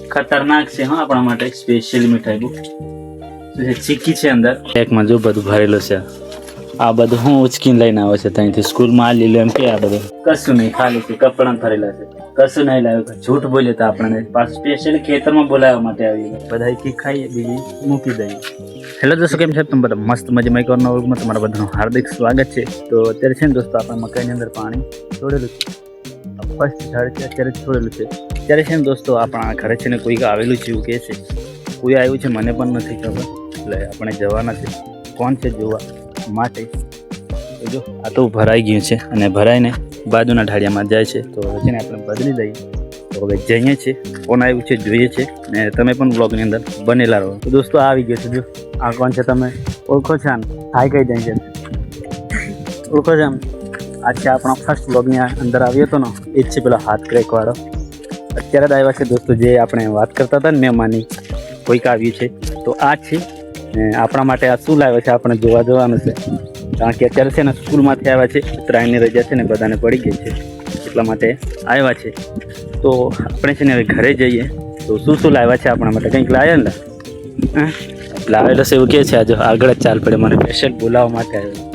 खतरनाक છે હા આપણા માટે સ્પેશિયલ મીઠાઈ બહુ ચીકી છે અંદર એકમાં જો બધું ભરેલું છે આ બધું હું ઉચકીને લઈને આવે છે ત્યાંથી સ્કૂલમાં આ લીલું એમ કે આ બધું કશું નહીં ખાલી છે કપડાં ભરેલા છે કશું નહીં લાવ્યું જૂઠ બોલ્યો તો આપણને પાછું સ્પેશિયલી ખેતરમાં બોલાવવા માટે આવી બધા એક ખાઈએ બીજી મૂકી દઈએ હેલો દોસ્તો કેમ છે તમે બધા મસ્ત મજામાં એક નવા વર્ગમાં તમારા બધાનું હાર્દિક સ્વાગત છે તો અત્યારે છે ને દોસ્તો આપણે મકાઈની અંદર પાણી છોડેલું છે ફર્સ્ટ ઝાડ છે અત્યારે છોડેલું છે ત્યારે છે ને દોસ્તો આપણા ઘરે છે ને કોઈક આવેલું છે એવું કહે છે કોઈ આવ્યું છે મને પણ નથી ખબર એટલે આપણે જવાના છે કોણ છે જોવા માટે જો આ તો ભરાઈ ગયું છે અને ભરાઈને બાજુના ઢાળિયામાં જાય છે તો હવે છે ને આપણે બદલી દઈએ તો હવે જઈએ છીએ કોણ આવ્યું છે જોઈએ છે ને તમે પણ બ્લોગની અંદર બનેલા રહો તો દોસ્તો આવી ગયો છે જો આ કોણ છે તમે ઓળખો છો આમ હાઈ કહી દઈ છે ઓળખો છો આમ આ છે આપણા ફર્સ્ટ બ્લોગની અંદર આવ્યો હતો ને એ જ છે પેલો હાથ ક્રેકવાળો અત્યારે જ આવ્યા છે દોસ્તો જે આપણે વાત કરતા હતા ને મહેમાનની કોઈક આવ્યું છે તો આ છે ને આપણા માટે આ શું લાવ્યો છે આપણે જોવા જવાનું છે કારણ કે અત્યારે છે ને સ્કૂલમાંથી આવ્યા છે ઉત્તરાયણની રજા છે ને બધાને પડી ગઈ છે એટલા માટે આવ્યા છે તો આપણે છે ને હવે ઘરે જઈએ તો શું શું લાવ્યા છે આપણા માટે કંઈક લાવ્યા ને હા લાવેલો છે એવું કહે છે આજે આગળ જ ચાલ પડે મને સ્પેશિયલ બોલાવવા માટે આવ્યો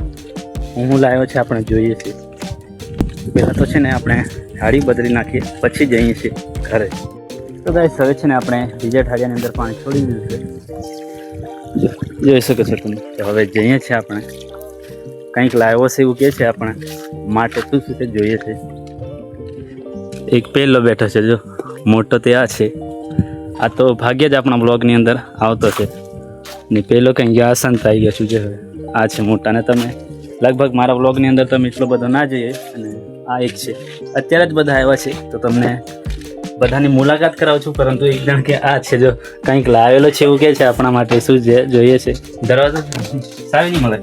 હું લાવ્યો છે આપણે જોઈએ છીએ પહેલાં તો છે ને આપણે થાળી બદલી નાખીએ પછી જઈએ છીએ ઘરે તો ગાઈસ હવે છે ને આપણે બીજા ઠાળિયાની અંદર પાણી છોડી દીધું છે જોઈ શકો છો તમે તો હવે જઈએ છીએ આપણે કંઈક લાવ્યો છે એવું કહે છે આપણે માટે શું શું છે જોઈએ છે એક પહેલો બેઠો છે જો મોટો તે આ છે આ તો ભાગ્યે જ આપણા બ્લોગની અંદર આવતો છે ને પહેલો કંઈ આસન થઈ ગયો છું જે હવે આ છે મોટાને તમે લગભગ મારા બ્લોગની અંદર તમે એટલો બધો ના જઈએ અને આ એક છે અત્યારે જ બધા આવ્યા છે તો તમને બધાની મુલાકાત કરાવું છું પરંતુ એક જણ કે આ છે જો કંઈક લાવેલો છે એવું કહે છે આપણા માટે શું છે જોઈએ છે દરવાજો સાવી નહીં મળે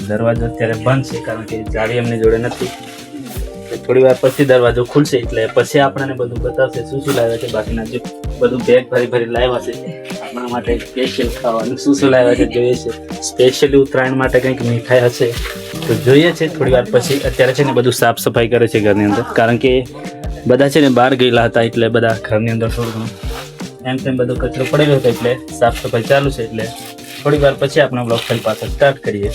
દરવાજો અત્યારે બંધ છે કારણ કે ચાવી એમની જોડે નથી થોડી વાર પછી દરવાજો ખુલશે એટલે પછી આપણને બધું બતાવશે શું શું લાવ્યા છે બાકીના જે બધું બેગ ભરી ભરી લાવ્યા છે આપણા માટે સ્પેશિયલ ખાવાનું શું શું લાવ્યા છે જોઈએ છે સ્પેશિયલી ઉત્તરાયણ માટે કંઈક મીઠાઈ હશે તો જોઈએ છે થોડી વાર પછી અત્યારે છે ને બધું સાફ સફાઈ કરે છે ઘરની અંદર કારણ કે બધા છે ને બહાર ગયેલા હતા એટલે બધા ઘરની અંદર થોડું ઘણું એમ તેમ બધો કચરો પડેલો હતો એટલે સાફ સફાઈ ચાલુ છે એટલે થોડી વાર પછી આપણે બ્લોગ ફરી પાછળ સ્ટાર્ટ કરીએ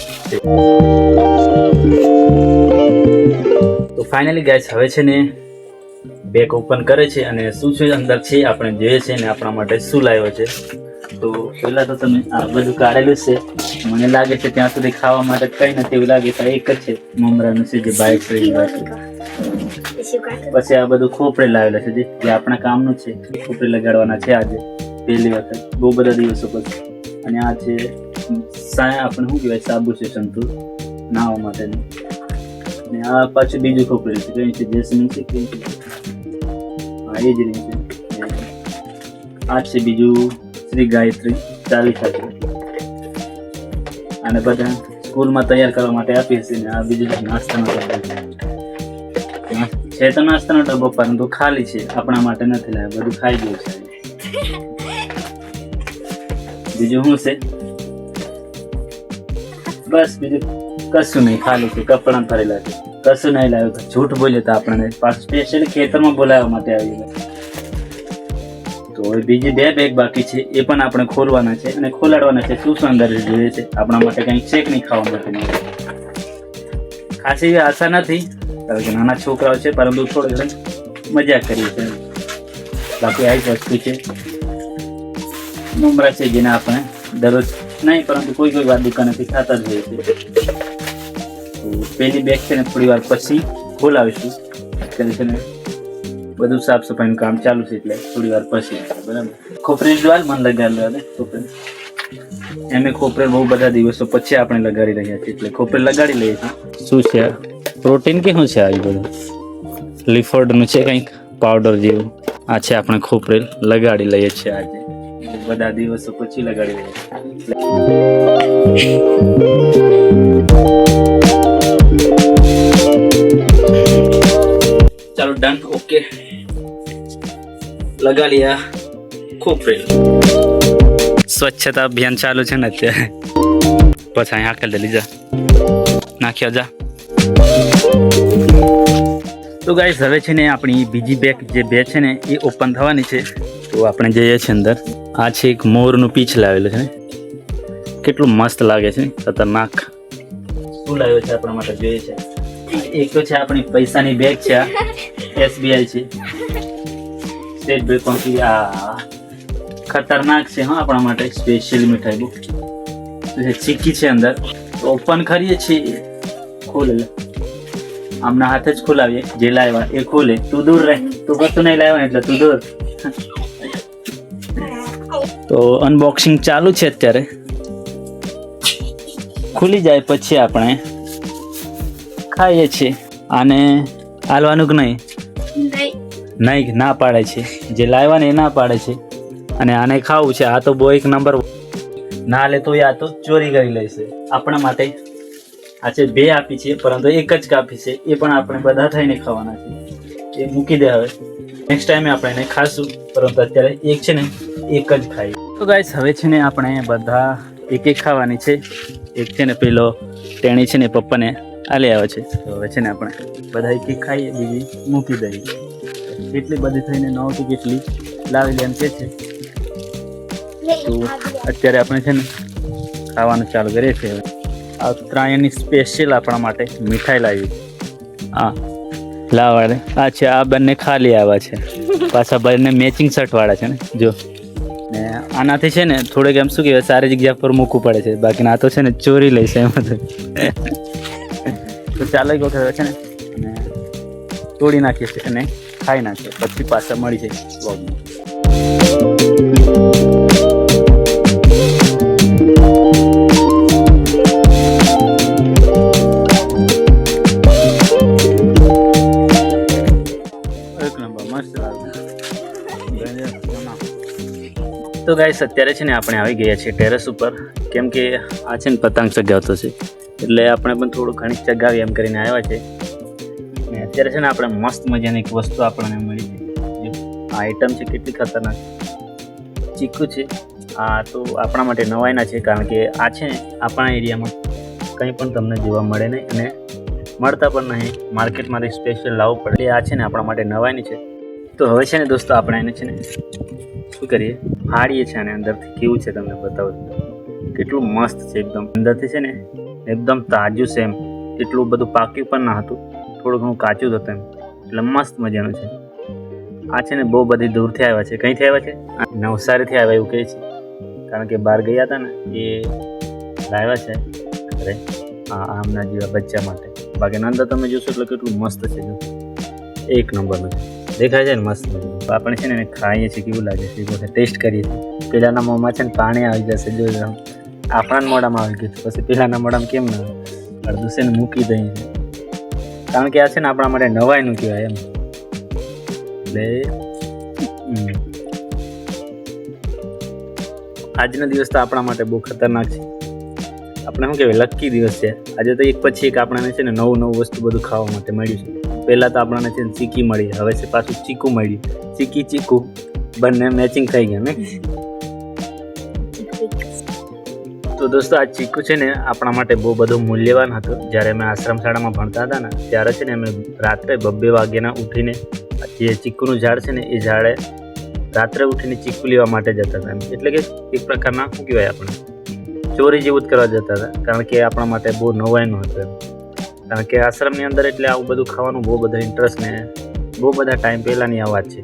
તો ફાઇનલી ગાઈસ હવે છે ને બેગ ઓપન કરે છે અને શું શું અંદર છે આપણે જોઈએ છે ને આપણા માટે શું લાવ્યો છે તો પહેલાં તો તમે આ બધું કાઢેલું છે મને લાગે છે ત્યાં સુધી ખાવા માટે કંઈ નથી એવું લાગે તો એક જ છે મમરાનું છે જે બાઇક છે પછી આ બધું ખોપરે લાવેલા છે જે આપણા કામનું છે ખોપરે લગાડવાના છે આજે પહેલી વખત બહુ બધા દિવસો પછી અને આ છે આપણે શું કહેવાય સાબુ છે સંતુર નાહવા માટેનું અને આ પાછું બીજું ખોપરેલું છે કઈ છે જેસમીન છે કઈ છે હા એ જ રીત છે આ છે બીજું શ્રી ગાયત્રી 40 છે અને બધા સ્કૂલમાં તૈયાર કરવા માટે આપીએ છીએ ને આ બીજું નાસ્તાનો ડબ્બો છે તો નાસ્તાનો ડબ્બો પરંતુ ખાલી છે આપણા માટે નથી લાવ્યા બધું ખાઈ ગયું છે બીજું શું છે બસ બીજું કશું નહીં ખાલી છે કપડાં ભરેલા છે કશું નહીં લાવ્યું જૂઠ બોલ્યો તો આપણને પાછું સ્પેશિયલી ખેતરમાં બોલાવવા માટે આવી ગયા તો બીજી બે બેગ બાકી છે એ પણ આપણે ખોલવાના છે અને ખોલાડવાના છે શું શું અંદર જોઈએ છે આપણા માટે કંઈક છે કે નહીં ખાવા માટે ખાસ એવી આશા નથી કારણ કે નાના છોકરાઓ છે પરંતુ થોડી ઘણી મજા કરીએ છીએ બાકી આ જ વસ્તુ છે મમરા છે જેને આપણે દરરોજ નહીં પરંતુ કોઈ વાર દુકાનેથી ખાતા જ હોઈએ છીએ પેલી બેગ છે ને થોડી વાર પછી ખોલાવીશું અત્યારે છે ને બધું સાફ સફાઈનું કામ ચાલુ છે એટલે થોડી વાર પછી બરાબર ખોપરી જ્વાલ મને લગાડેલો ને ખોપરી એમ ખોપરે બહુ બધા દિવસો પછી આપણે લગાડી રહ્યા છીએ એટલે ખોપરે લગાડી લઈએ છીએ શું છે પ્રોટીન કે શું છે આવી બધું લિફોર્ડનું છે કંઈક પાવડર જેવું આ છે આપણે ખોપરે લગાડી લઈએ છીએ આજે બધા દિવસો પછી લગાડી લઈએ ચાલો ડન ઓકે લગા लिया ખોપરેલ સ્વચ્છતા અભિયાન ચાલુ છે ને અત્યારે પછી અહીંયા હાકલ દે લીજા નાખ્યા જા તો ગાઈસ હવે છે ને આપણી બીજી બેગ જે બે છે ને એ ઓપન થવાની છે. તો આપણે જઈએ છીએ અંદર. આ છે એક મોરનું પીછ લાવેલું છે ને, કેટલું મસ્ત લાગે છે, ખતરનાક. શું લાવ્યો છે આપણા માટે જોઈએ છે. એક તો છે આપણી પૈસાની બેગ છે, આ SBI છે, સ્ટેટ બેંક ઓફ ઇન્ડિયા. ખતરનાક છે હા, આપણા માટે સ્પેશિયલ મીઠાઈ બુક ચીક્કી છે અંદર. ઓપન કરીએ છીએ, ખોલે આમના હાથે જ ખોલાવીએ. જે લાવ્યા એ ખોલે. તું દૂર રહે, તું કશું નહીં લાવ્યા એટલે તું દૂર. તો અનબોક્સિંગ ચાલુ છે અત્યારે. ખુલી જાય પછી આપણે ખાઈએ છીએ. આને હાલવાનું કે નહીં? નહીં, ના પાડે છે. જે લાવ્યા ને એ ના પાડે છે. અને આને ખાવું છે. આ તો બહુ એક નંબર. ના લે તો આ તો ચોરી કરી લેશે. આપણા માટે આ છે બે આપી છે, પરંતુ એક જ કાપી છે. એ પણ આપણે બધા થઈને ખાવાના છે. એ મૂકી દે. હવે નેક્સ્ટ ટાઈમે આપણે એને ખાશું, પરંતુ અત્યારે એક છે ને એક જ ખાઈ. તો ગાઈસ હવે છે ને આપણે બધા એક એક ખાવાની છે. એક છે ને પેલો ટેણી છે ને પપ્પાને આલી આવે છે. તો હવે છે ને આપણે બધા એક એક ખાઈએ, બીજી મૂકી દઈએ. કેટલી બધી થઈને 9 થી કેટલી લાવી લે એમ કે છે. તો અત્યારે આપણે છે ને ખાવાનું ચાલુ કરીએ છીએ. આ ઉત્તરાયણની સ્પેશિયલ આપણા માટે મીઠાઈ લાવી. હા લાવાડે આ છે. આ બંને ખાલી આવ્યા છે, પાછા બંને મેચિંગ શર્ટવાળા છે ને. જો ને આનાથી છે ને થોડેક એમ શું કહેવાય, સારી જગ્યા પર મૂકવું પડે છે. બાકી આ તો છે ને ચોરી લઈશ એમ હતું. તો ચાલો એક વખત છે ને અને તોડી નાખીએ છીએ અને ખાઈ નાખીએ. પછી પાછા મળી જાય વ્લોગમાં. તો ગાઈસ અત્યારે છે ને આપણે આવી ગયા છીએ ટેરેસ ઉપર. કેમ કે આ છે ને પતંગ ચગાવતો છે, એટલે આપણે પણ થોડું ઘણી ચગાવી એમ કરીને આવ્યા છે. ને અત્યારે છે ને આપણે મસ્ત મજાની એક વસ્તુ આપણને મળી છે. આ આઈટમ છે, કેટલી ખતરનાક ચીકુ છે. આ તો આપણા માટે નવાઈના છે, કારણ કે આ છે ને આપણા એરિયામાં કંઈ પણ તમને જોવા મળે નહીં અને મળતા પણ નહીં. માર્કેટમાંથી સ્પેશિયલ લાવવું પડે. આ છે ને આપણા માટે નવાઈની છે. તો હવે છે ને દોસ્તો આપણે એને છે ને શું કરીએ, ફાડીએ છીએ. અને અંદરથી કેવું છે તમને બતાવું. કેટલું મસ્ત છે એકદમ. અંદરથી છે ને એકદમ તાજું છે એમ. એટલું બધું પાક્યું પણ ના હતું, થોડું ઘણું કાચું જ હતું એમ. એટલે મસ્ત મજાનું છે. આ છે ને બહુ બધી દૂરથી આવ્યા છે. કંઈથી આવ્યા છે? નવસારીથી આવ્યા એવું કહે છે, કારણ કે બહાર ગયા હતા ને એ લાવ્યા છે ઘરે આમના જેવા બચ્ચા માટે. બાકી અંદર તમે જોશો એટલે કેટલું મસ્ત છે. જો એક નંબરનું છે, દેખાય છે ને મસ્ત. આપણે છે ને એને ખાઈએ છીએ, કેવું લાગે છે ટેસ્ટ કરીએ છીએ. પેલાના મોંમાં છે ને પાણી આવી જશે. જો આપણા મોઢામાં આવી ગયું, પછી પેલાના મોઢામાં કેમ ના આવે? અડધું છે ને મૂકી દઈએ છીએ, કારણ કે આ છે ને આપણા માટે નવાઈનું કહેવાય એમ. એટલે આજનો દિવસ તો આપણા માટે બહુ ખતરનાક છે. આપણે શું કહેવાય, લકી દિવસ છે આજે. તો એક પછી એક આપણને છે ને નવું નવું વસ્તુ બધું ખાવા માટે મળ્યું છે. પહેલાં તો આપણને છે ને ચીકી મળી, હવે છે પાછું ચીકુ મળ્યું. ચીકી ચીકુ બંને મેચિંગ થઈ ગયા ને. તો દોસ્તો આ ચીકુ છે ને આપણા માટે બહુ બધું મૂલ્યવાન હતું. જ્યારે અમે આશ્રમ શાળામાં ભણતા હતા ને ત્યારે છે ને અમે રાત્રે 2 વાગ્યાના ઉઠીને જે ચીકુનું ઝાડ છે ને એ ઝાડે રાત્રે ઉઠીને ચીકુ લેવા માટે જતા હતા. એટલે કે એક પ્રકારના શું કહેવાય, આપણે ચોરી જેવું જ કરવા જતા હતા, કારણ કે આપણા માટે બહુ નવાઈનું હતું એમ. કારણ કે આશ્રમની અંદર એટલે આવું બધું ખાવાનું બહુ બધા ઇન્ટરેસ્ટ ને બહુ બધા ટાઈમ પહેલાંની આ વાત છે.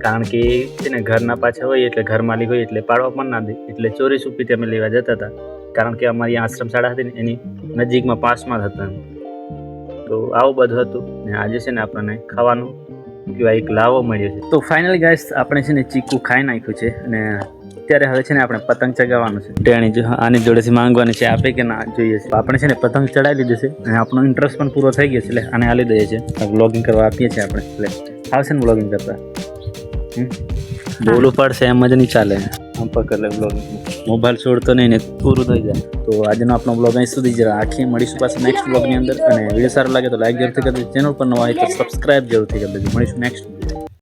કારણ કે છે ને ઘરના પાછા હોય એટલે ઘર માલિક હોય એટલે પાડવા પણ ના દે, એટલે ચોરી છુપીથી અમે લેવા જતા હતા. કારણ કે અમારી આશ્રમ શાળા હતી ને એની નજીકમાં પાસમાં જ હતા. તો આવું બધું હતું ને આજે છે ને આપણને ખાવાનું કહેવાય એક લાવો મળ્યો છે. તો ફાઇનલી ગાઈસ આપણે છે ને ચીકુ ખાઈ નાખ્યું છે અને અત્યારે હવે છે ને આપણે પતંગ ચગાવવાનું છે. ટેણી જો આની જોડેથી માંગવાની છે, આપે કે ના જોઈએ છે. આપણે છે ને પતંગ ચડાવી લીધી છે અને આપણો ઇન્ટરેસ્ટ પણ પૂરો થઈ ગયો છે. એટલે આને હાલી દઈએ છીએ, વ્લોગિંગ કરવા આપીએ છીએ આપણે. એટલે આવશે ને વ્લોગિંગ કરતા. બોલવું પડશે એમ જ નહીં ચાલે. આમ પકડ લે વ્લોગિંગ, મોબાઈલ છોડતો નહીં ને પૂરું થઈ જાય. તો આજનો આપણો વ્લોગ અહીં સુધી જરા આખી મળીશું પાછા નેક્સ્ટ વ્લોગની અંદર. અને વિડીયો સારો લાગે તો લાઈક જરૂરથી કરી દેજો. ચેનલ પર નવા હોય તો સબસ્ક્રાઈબ જરૂરથી કરી દેજો. મળીશું નેક્સ્ટ.